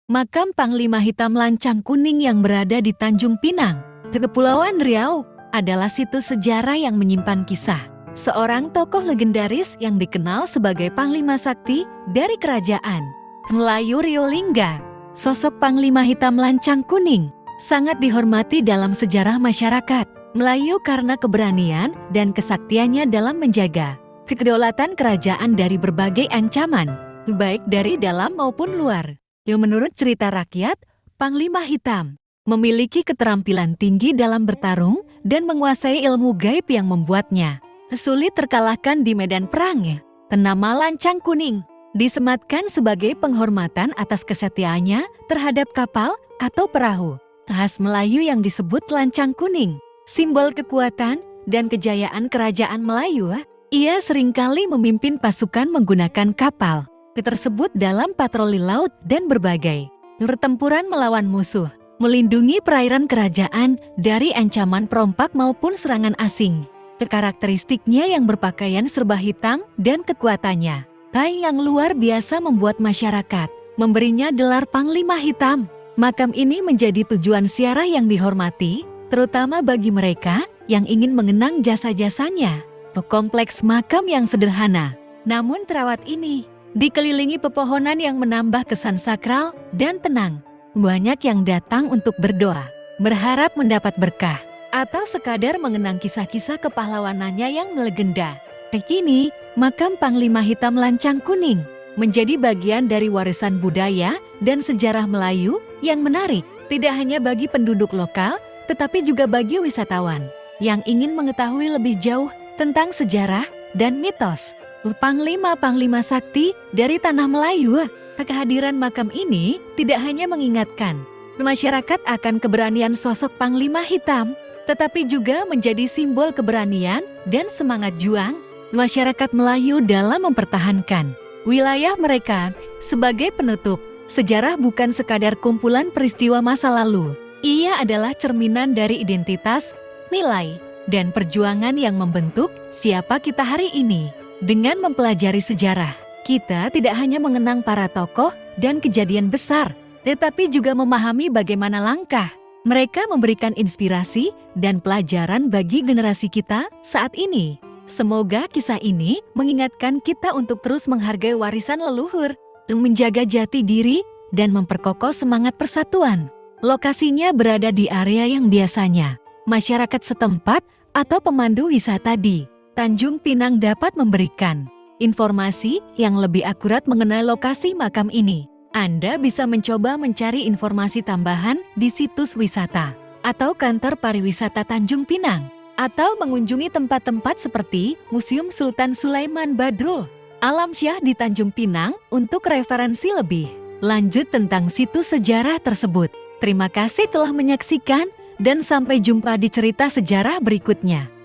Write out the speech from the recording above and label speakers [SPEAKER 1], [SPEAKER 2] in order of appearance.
[SPEAKER 1] Makam Panglima Hitam Lancang Kuning yang berada di Tanjung Pinang, Kepulauan Riau, adalah situs sejarah yang menyimpan kisah seorang tokoh legendaris yang dikenal sebagai Panglima Sakti dari Kerajaan Melayu Rio Lingga. Sosok Panglima Hitam Lancang Kuning sangat dihormati dalam sejarah masyarakat Melayu karena keberanian dan kesaktiannya dalam menjaga kedaulatan kerajaan dari berbagai ancaman, baik dari dalam maupun luar. Menurut cerita rakyat, Panglima Hitam memiliki keterampilan tinggi dalam bertarung dan menguasai ilmu gaib yang membuatnya sulit terkalahkan di medan perang. Nama Lancang Kuning disematkan sebagai penghormatan atas kesetiaannya terhadap kapal atau perahu khas Melayu yang disebut Lancang Kuning, simbol kekuatan dan kejayaan kerajaan Melayu. Ia seringkali memimpin pasukan menggunakan kapal tersebut dalam patroli laut dan berbagai pertempuran melawan musuh, melindungi perairan kerajaan dari ancaman perompak maupun serangan asing. Karakteristiknya yang berpakaian serba hitam dan kekuatannya yang luar biasa membuat masyarakat memberinya gelar Panglima Hitam. Makam ini menjadi tujuan ziarah yang dihormati, terutama bagi mereka yang ingin mengenang jasa-jasanya. Kompleks makam yang sederhana namun terawat ini dikelilingi pepohonan yang menambah kesan sakral dan tenang. Banyak yang datang untuk berdoa, berharap mendapat berkah, atau sekadar mengenang kisah-kisah kepahlawanannya yang melegenda. Kini, makam Panglima Hitam Lancang Kuning menjadi bagian dari warisan budaya dan sejarah Melayu yang menarik, tidak hanya bagi penduduk lokal, tetapi juga bagi wisatawan yang ingin mengetahui lebih jauh tentang sejarah dan mitos Panglima-Panglima Sakti dari tanah Melayu. Kehadiran makam ini tidak hanya mengingatkan masyarakat akan keberanian sosok Panglima Hitam, tetapi juga menjadi simbol keberanian dan semangat juang masyarakat Melayu dalam mempertahankan wilayah mereka. Sebagai penutup, sejarah bukan sekadar kumpulan peristiwa masa lalu. Ia adalah cerminan dari identitas, nilai, dan perjuangan yang membentuk siapa kita hari ini. Dengan mempelajari sejarah, kita tidak hanya mengenang para tokoh dan kejadian besar, tetapi juga memahami bagaimana langkah mereka memberikan inspirasi dan pelajaran bagi generasi kita saat ini. Semoga kisah ini mengingatkan kita untuk terus menghargai warisan leluhur, menjaga jati diri, dan memperkokoh semangat persatuan. Lokasinya berada di area yang biasanya masyarakat setempat atau pemandu wisata di Tanjung Pinang dapat memberikan informasi yang lebih akurat mengenai lokasi makam ini. Anda bisa mencoba mencari informasi tambahan di situs wisata atau kantor pariwisata Tanjung Pinang, atau mengunjungi tempat-tempat seperti Museum Sultan Sulaiman Badrul Alamsyah di Tanjung Pinang untuk referensi lebih lanjut tentang situs sejarah tersebut. Terima kasih telah menyaksikan dan sampai jumpa di cerita sejarah berikutnya.